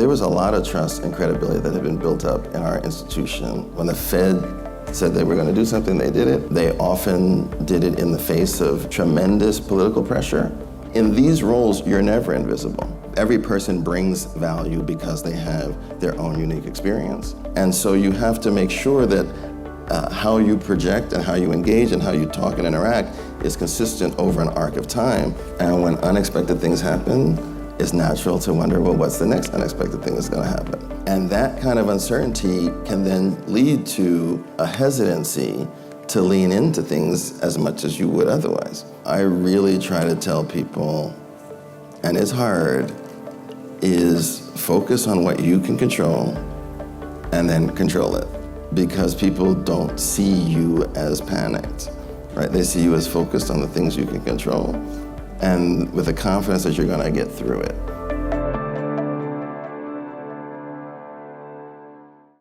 There was a lot of trust and credibility that had been built up in our institution. When the Fed said they were going to do something, they did it. They often did it in the face of tremendous political pressure. In these roles, you're never invisible. Every person brings value because they have their own unique experience. And so you have to make sure that how you project and how you engage and how you talk and interact is consistent over an arc of time. And when unexpected things happen, it's natural to wonder, well, what's the next unexpected thing that's gonna happen? And that kind of uncertainty can then lead to a hesitancy to lean into things as much as you would otherwise. I really try to tell people, and it's hard, is focus on what you can control and then control it. Because people don't see you as panicked, right? They see you as focused on the things you can control and with the confidence that you're gonna get through it.